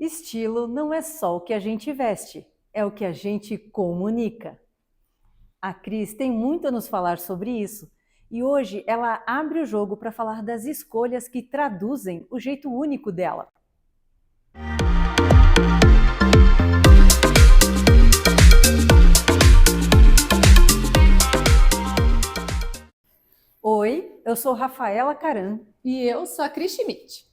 Estilo não é só o que a gente veste, é o que a gente comunica. A Cris tem muito a nos falar sobre isso e hoje ela abre o jogo para falar das escolhas que traduzem o jeito único dela. Oi, eu sou Rafaela Caran. E eu sou a Cris Schmidt.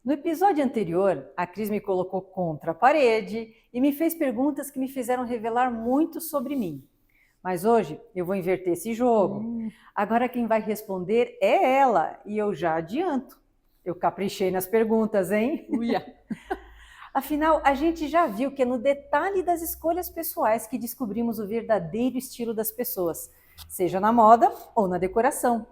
No episódio anterior, a Cris me colocou contra a parede e me fez perguntas que me fizeram revelar muito sobre mim. Mas hoje eu vou inverter esse jogo. Agora quem vai responder é ela e eu já adianto. Eu caprichei nas perguntas, hein? Uia. Afinal, a gente já viu que é no detalhe das escolhas pessoais que descobrimos o verdadeiro estilo das pessoas, seja na moda ou na decoração.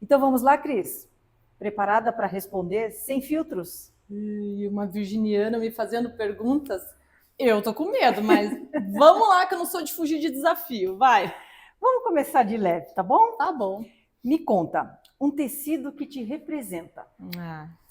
Então vamos lá, Cris? Preparada para responder sem filtros? E uma virginiana me fazendo perguntas. Eu tô com medo, mas vamos lá que eu não sou de fugir de desafio, vai. Vamos começar de leve, tá bom? Tá bom. Me conta, um tecido que te representa.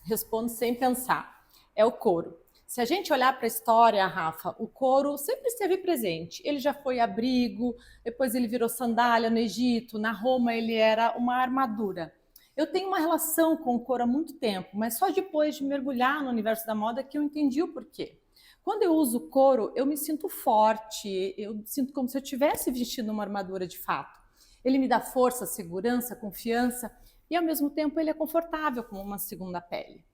Respondo sem pensar. É o couro. Se a gente olhar para a história, Rafa, o couro sempre esteve presente. Ele já foi abrigo, depois ele virou sandália no Egito, na Roma ele era uma armadura. Eu tenho uma relação com o couro há muito tempo, mas só depois de mergulhar no universo da moda que eu entendi o porquê. Quando eu uso couro, eu me sinto forte, eu sinto como se eu estivesse vestindo uma armadura de fato. Ele me dá força, segurança, confiança e ao mesmo tempo ele é confortável como uma segunda pele.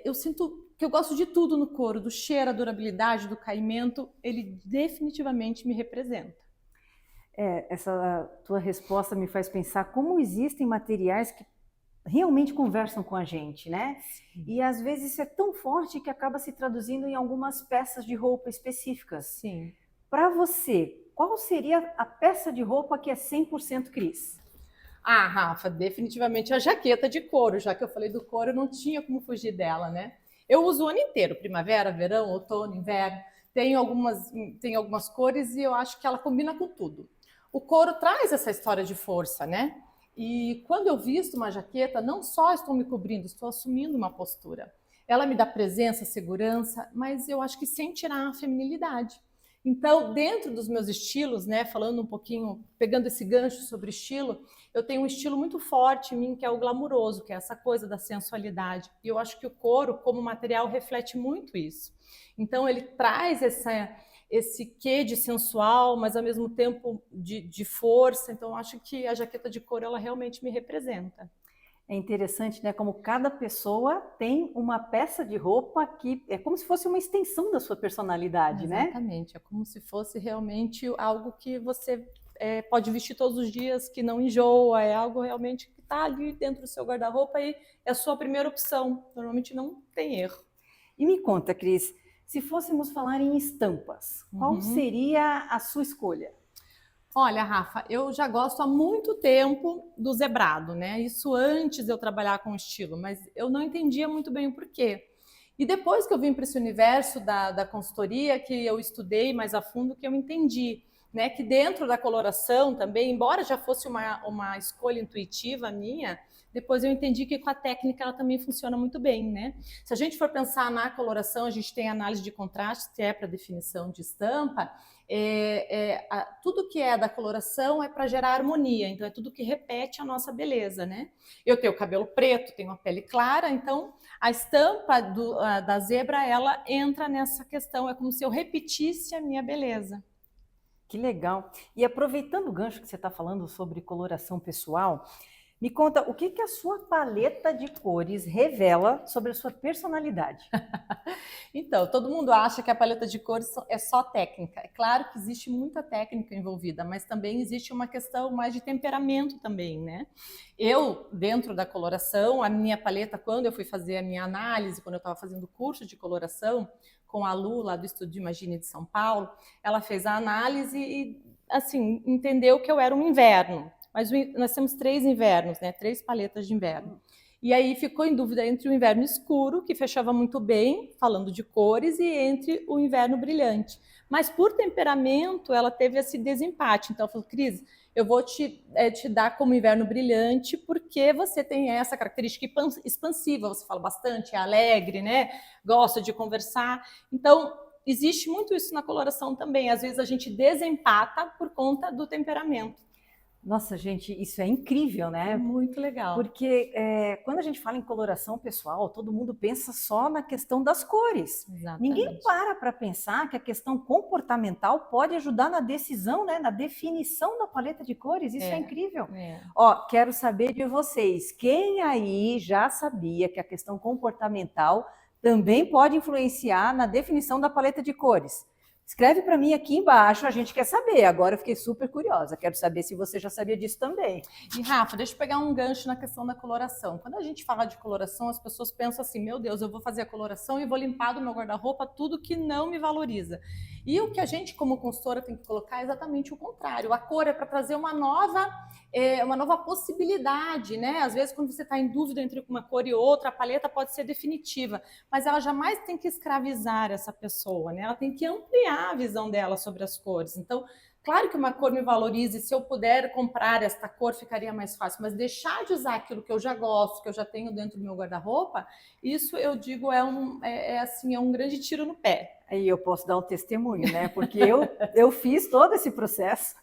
Eu sinto que eu gosto de tudo no couro, do cheiro, a durabilidade, do caimento, ele definitivamente me representa. Essa tua resposta me faz pensar como existem materiais que realmente conversam com a gente, né? Sim. E às vezes isso é tão forte que acaba se traduzindo em algumas peças de roupa específicas. Sim. Para você, qual seria a peça de roupa que é 100% Cris? Rafa, definitivamente a jaqueta de couro. Já que eu falei do couro, não tinha como fugir dela, né? Eu uso o ano inteiro, primavera, verão, outono, inverno. Tem algumas cores e eu acho que ela combina com tudo. O couro traz essa história de força, né? E quando eu visto uma jaqueta, não só estou me cobrindo, estou assumindo uma postura. Ela me dá presença, segurança, mas eu acho que sem tirar a feminilidade. Então, dentro dos meus estilos, né, falando um pouquinho, pegando esse gancho sobre estilo, eu tenho um estilo muito forte em mim, que é o glamuroso, que é essa coisa da sensualidade. E eu acho que o couro, como material, reflete muito isso. Então, ele traz esse quê de sensual, mas ao mesmo tempo de força. Então, eu acho que a jaqueta de couro, ela realmente me representa. É interessante, né? Como cada pessoa tem uma peça de roupa que é como se fosse uma extensão da sua personalidade, né? Exatamente. É como se fosse realmente algo que você pode vestir todos os dias, que não enjoa. É algo realmente que está ali dentro do seu guarda-roupa e é a sua primeira opção. Normalmente não tem erro. E me conta, Cris, se fôssemos falar em estampas, qual seria a sua escolha? Olha, Rafa, eu já gosto há muito tempo do zebrado, né? Isso antes de eu trabalhar com estilo, mas eu não entendia muito bem o porquê. E depois que eu vim para esse universo da consultoria, que eu estudei mais a fundo, que eu entendi, né? Que dentro da coloração também, embora já fosse uma escolha intuitiva minha, depois eu entendi que com a técnica ela também funciona muito bem, né? Se a gente for pensar na coloração, a gente tem análise de contraste, que é para definição de estampa. Tudo que é da coloração é para gerar harmonia, então é tudo que repete a nossa beleza, né? Eu tenho cabelo preto, tenho a pele clara, então a estampa da zebra, ela entra nessa questão, é como se eu repetisse a minha beleza. Que legal! E aproveitando o gancho que você está falando sobre coloração pessoal, me conta o que a sua paleta de cores revela sobre a sua personalidade. Então, todo mundo acha que a paleta de cores é só técnica. É claro que existe muita técnica envolvida, mas também existe uma questão mais de temperamento também, né? Eu, dentro da coloração, a minha paleta, quando eu fui fazer a minha análise, quando eu estava fazendo o curso de coloração, com a Lu, lá do Estúdio Imagine de São Paulo, ela fez a análise e, assim, entendeu que eu era um inverno. Mas nós temos 3 invernos, né? 3 paletas de inverno. E aí ficou em dúvida entre o inverno escuro, que fechava muito bem, falando de cores, e entre o inverno brilhante. Mas por temperamento, ela teve esse desempate. Então, ela falou, Cris, eu vou te dar como inverno brilhante, porque você tem essa característica expansiva, você fala bastante, é alegre, né? Gosta de conversar. Então, existe muito isso na coloração também. Às vezes a gente desempata por conta do temperamento. Nossa, gente, isso é incrível, né? Muito legal. Porque quando a gente fala em coloração pessoal, todo mundo pensa só na questão das cores. Exatamente. Ninguém para pensar que a questão comportamental pode ajudar na decisão, né? Na definição da paleta de cores. Isso é incrível. Ó, quero saber de vocês. Quem aí já sabia que a questão comportamental também pode influenciar na definição da paleta de cores? Escreve para mim aqui embaixo, a gente quer saber. Agora eu fiquei super curiosa, quero saber se você já sabia disso também. E Rafa, deixa eu pegar um gancho na questão da coloração. Quando a gente fala de coloração, as pessoas pensam assim, meu Deus, eu vou fazer a coloração e vou limpar do meu guarda-roupa tudo que não me valoriza. E o que a gente, como consultora, tem que colocar é exatamente o contrário. A cor é para trazer uma nova possibilidade, né? Às vezes, quando você está em dúvida entre uma cor e outra, a paleta pode ser definitiva, mas ela jamais tem que escravizar essa pessoa, né? Ela tem que ampliar a visão dela sobre as cores. Então, claro que uma cor me valorize, se eu puder comprar esta cor, ficaria mais fácil, mas deixar de usar aquilo que eu já gosto, que eu já tenho dentro do meu guarda-roupa, isso eu digo é um grande tiro no pé. Aí eu posso dar um testemunho, né? Porque eu fiz todo esse processo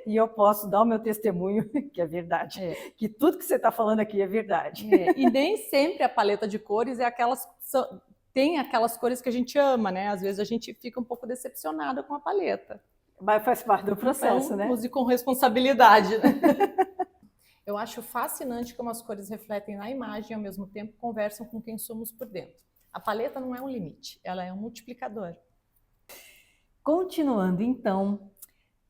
e eu posso dar o meu testemunho, que é verdade. Que tudo que você está falando aqui é verdade. E nem sempre a paleta de cores tem aquelas cores que a gente ama, né? Às vezes a gente fica um pouco decepcionada com a paleta. Mas faz parte do processo, então, né? Use com responsabilidade. Né? Eu acho fascinante como as cores refletem na imagem e ao mesmo tempo conversam com quem somos por dentro. A paleta não é um limite, ela é um multiplicador. Continuando então,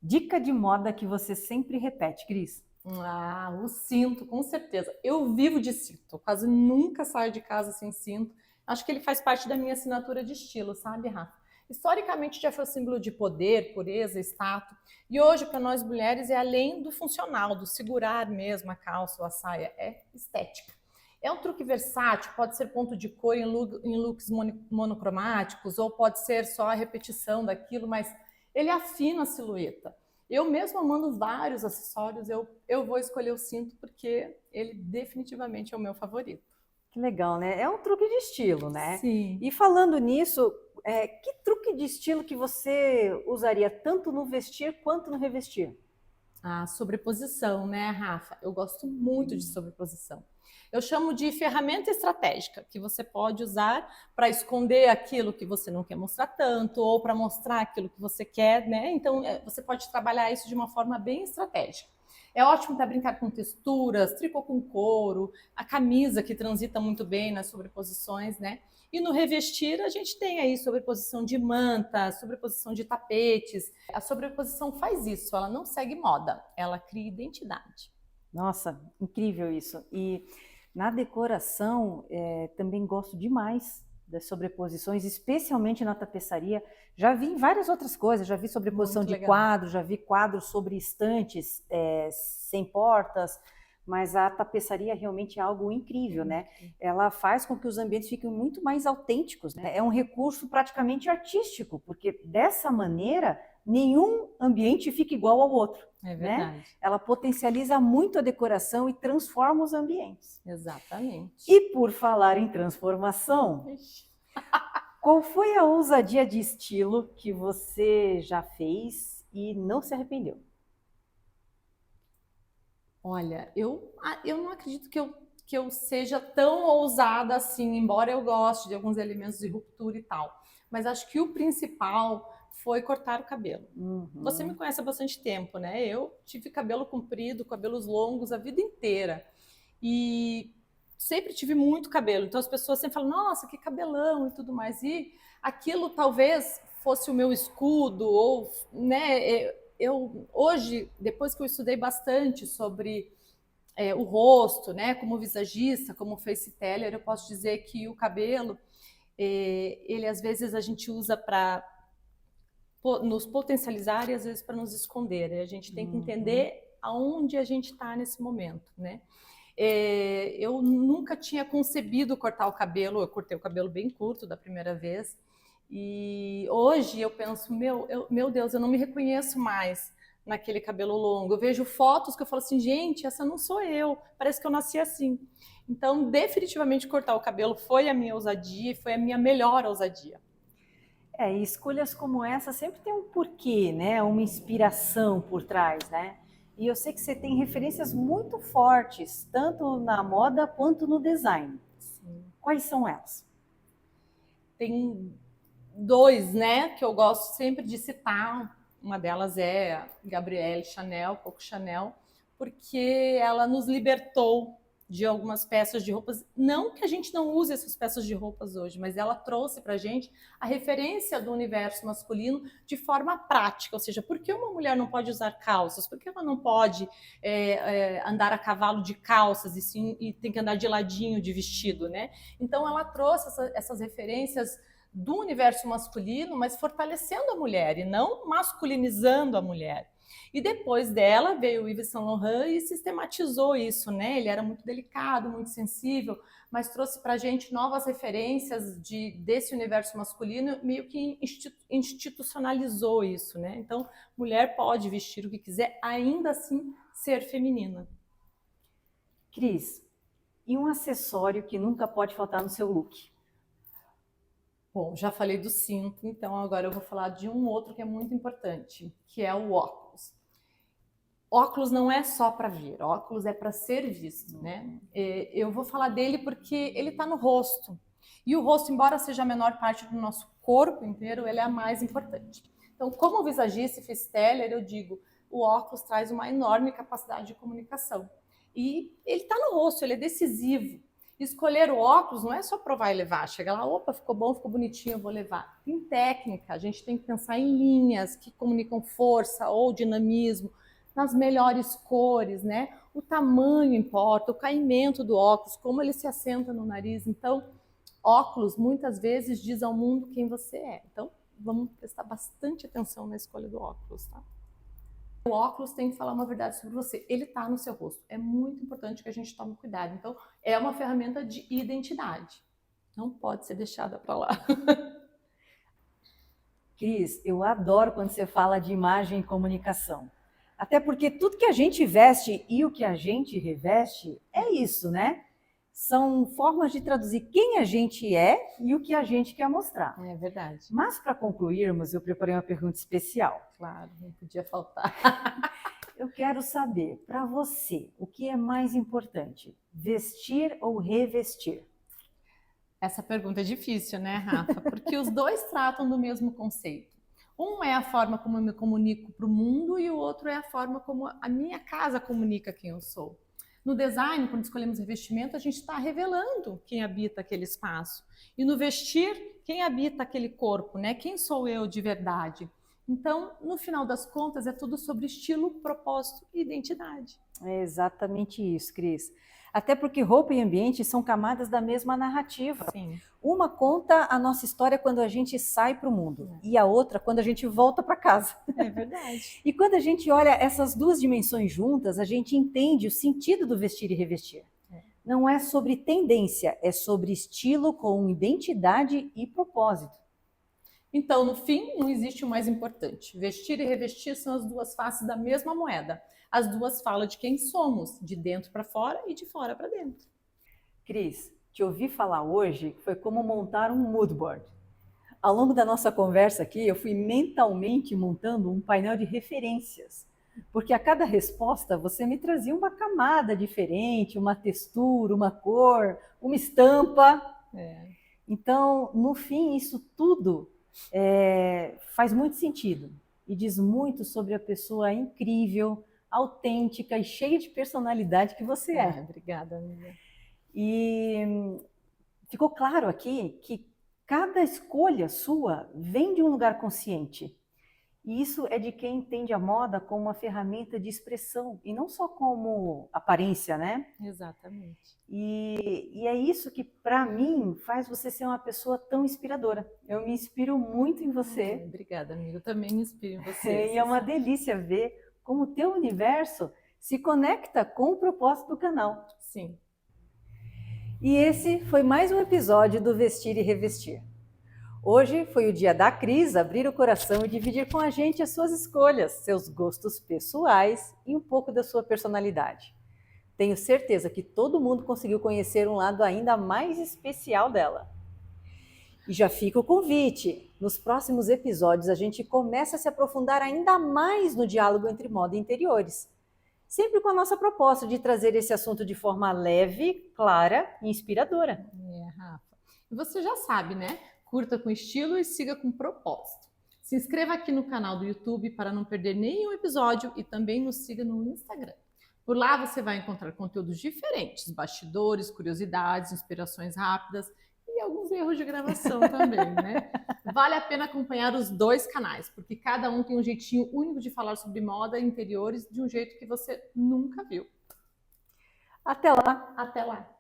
dica de moda que você sempre repete, Cris? O cinto, com certeza. Eu vivo de cinto, quase nunca saio de casa sem cinto. Acho que ele faz parte da minha assinatura de estilo, sabe, Rafa? Historicamente já foi símbolo de poder, pureza, status. E hoje, para nós mulheres, é além do funcional, do segurar mesmo a calça ou a saia, é estética. É um truque versátil, pode ser ponto de cor em looks monocromáticos, ou pode ser só a repetição daquilo, mas ele afina a silhueta. Eu mesmo amando vários acessórios, eu vou escolher o cinto porque ele definitivamente é o meu favorito. Que legal, né? É um truque de estilo, né? Sim. E falando nisso, que truque de estilo que você usaria tanto no vestir quanto no revestir? A sobreposição, né, Rafa? Eu gosto muito de sobreposição. Eu chamo de ferramenta estratégica, que você pode usar para esconder aquilo que você não quer mostrar tanto, ou para mostrar aquilo que você quer, né? Então, você pode trabalhar isso de uma forma bem estratégica. É ótimo para brincar com texturas, tricô com couro, a camisa que transita muito bem nas sobreposições, né? E no revestir a gente tem aí sobreposição de manta, sobreposição de tapetes. A sobreposição faz isso, ela não segue moda, ela cria identidade. Nossa, incrível isso. E na decoração também gosto demais das sobreposições, especialmente na tapeçaria. Já vi em várias outras coisas, já vi sobreposição de quadros, já vi quadros sobre estantes sem portas, mas a tapeçaria realmente é algo incrível, né? Ela faz com que os ambientes fiquem muito mais autênticos, né? É um recurso praticamente artístico, porque dessa maneira nenhum ambiente fica igual ao outro. É verdade. Né? Ela potencializa muito a decoração e transforma os ambientes. Exatamente. E por falar em transformação, qual foi a ousadia de estilo que você já fez e não se arrependeu? Olha, eu não acredito que eu seja tão ousada assim, embora eu goste de alguns elementos de ruptura e tal. Mas acho que o principal foi cortar o cabelo. Você me conhece há bastante tempo, né? Eu tive cabelo comprido, cabelos longos a vida inteira. E sempre tive muito cabelo. Então as pessoas sempre falam, nossa, que cabelão e tudo mais. E aquilo talvez fosse o meu escudo, ou, né? Eu hoje, depois que eu estudei bastante sobre o rosto, né, como visagista, como face teller, eu posso dizer que o cabelo, ele às vezes a gente usa para nos potencializar e às vezes para nos esconder. A gente tem que entender aonde a gente está nesse momento, né? Eu nunca tinha concebido cortar o cabelo, eu cortei o cabelo bem curto da primeira vez. E hoje eu penso, meu Deus, eu não me reconheço mais naquele cabelo longo. Eu vejo fotos que eu falo assim, gente, essa não sou eu, parece que eu nasci assim. Então, definitivamente cortar o cabelo foi a minha ousadia e foi a minha melhor ousadia. E escolhas como essa sempre tem um porquê, né? Uma inspiração por trás, né? E eu sei que você tem referências muito fortes, tanto na moda quanto no design. Sim. Quais são elas? Tem dois, né, que eu gosto sempre de citar. Uma delas é a Gabrielle Chanel, Coco Chanel, porque ela nos libertou de algumas peças de roupas. Não que a gente não use essas peças de roupas hoje, mas ela trouxe para a gente a referência do universo masculino de forma prática. Ou seja, por que uma mulher não pode usar calças? Por que ela não pode andar a cavalo de calças e tem que andar de ladinho de vestido, né? Então ela trouxe essas referências do universo masculino, mas fortalecendo a mulher e não masculinizando a mulher. E depois dela veio o Yves Saint Laurent e sistematizou isso, né? Ele era muito delicado, muito sensível, mas trouxe para a gente novas referências desse universo masculino, meio que institucionalizou isso, né? Então, mulher pode vestir o que quiser, ainda assim ser feminina. Cris, e um acessório que nunca pode faltar no seu look? Bom, já falei do cinto, então agora eu vou falar de um outro que é muito importante, que é o óculos. Óculos não é só para ver, óculos é para ser visto, né? Eu vou falar dele porque ele está no rosto. E o rosto, embora seja a menor parte do nosso corpo inteiro, ele é a mais importante. Então, como visagista e freestyler, eu digo, o óculos traz uma enorme capacidade de comunicação. E ele está no rosto, ele é decisivo. Escolher o óculos não é só provar e levar. Chega lá, opa, ficou bom, ficou bonitinho, eu vou levar. Tem técnica, a gente tem que pensar em linhas que comunicam força ou dinamismo, nas melhores cores, né? O tamanho importa, o caimento do óculos, como ele se assenta no nariz. Então, óculos muitas vezes diz ao mundo quem você é. Então, vamos prestar bastante atenção na escolha do óculos, tá? O óculos tem que falar uma verdade sobre você. Ele está no seu rosto. É muito importante que a gente tome cuidado. Então, é uma ferramenta de identidade. Não pode ser deixada para lá. Cris, eu adoro quando você fala de imagem e comunicação. Até porque tudo que a gente veste e o que a gente reveste é isso, né? São formas de traduzir quem a gente é e o que a gente quer mostrar. É verdade. Mas para concluirmos, eu preparei uma pergunta especial. Claro, não podia faltar. Eu quero saber, para você, o que é mais importante? Vestir ou revestir? Essa pergunta é difícil, né, Rafa? Porque os dois tratam do mesmo conceito. Um é a forma como eu me comunico para o mundo e o outro é a forma como a minha casa comunica quem eu sou. No design, quando escolhemos revestimento, a gente está revelando quem habita aquele espaço. E no vestir, quem habita aquele corpo, né? Quem sou eu de verdade? Então, no final das contas, é tudo sobre estilo, propósito e identidade. É exatamente isso, Cris. Até porque roupa e ambiente são camadas da mesma narrativa. Sim. Uma conta a nossa história quando a gente sai para o mundo e a outra quando a gente volta para casa. É verdade. E quando a gente olha essas duas dimensões juntas, a gente entende o sentido do vestir e revestir. Não é sobre tendência, é sobre estilo com identidade e propósito. Então, no fim, não existe o mais importante. Vestir e revestir são as duas faces da mesma moeda. As duas falam de quem somos, de dentro para fora e de fora para dentro. Cris, te ouvir falar hoje foi como montar um mood board. Ao longo da nossa conversa aqui, eu fui mentalmente montando um painel de referências, porque a cada resposta você me trazia uma camada diferente, uma textura, uma cor, uma estampa. Então, no fim, isso tudo faz muito sentido e diz muito sobre a pessoa incrível, autêntica e cheia de personalidade que você é. Obrigada, amiga. E ficou claro aqui que cada escolha sua vem de um lugar consciente. E isso é de quem entende a moda como uma ferramenta de expressão e não só como aparência, né? Exatamente. E é isso que, para mim, faz você ser uma pessoa tão inspiradora. Eu me inspiro muito em você. Obrigada, amiga. Eu também me inspiro em você. E é uma delícia ver como o teu universo se conecta com o propósito do canal. Sim. E esse foi mais um episódio do Vestir e Revestir. Hoje foi o dia da Cris abrir o coração e dividir com a gente as suas escolhas, seus gostos pessoais e um pouco da sua personalidade. Tenho certeza que todo mundo conseguiu conhecer um lado ainda mais especial dela. E já fica o convite. Nos próximos episódios a gente começa a se aprofundar ainda mais no diálogo entre moda e interiores. Sempre com a nossa proposta de trazer esse assunto de forma leve, clara e inspiradora. Rafa. E você já sabe, né? Curta com estilo e siga com propósito. Se inscreva aqui no canal do YouTube para não perder nenhum episódio e também nos siga no Instagram. Por lá você vai encontrar conteúdos diferentes, bastidores, curiosidades, inspirações rápidas e alguns erros de gravação também, né? Vale a pena acompanhar os dois canais, porque cada um tem um jeitinho único de falar sobre moda e interiores de um jeito que você nunca viu. Até lá! Até lá!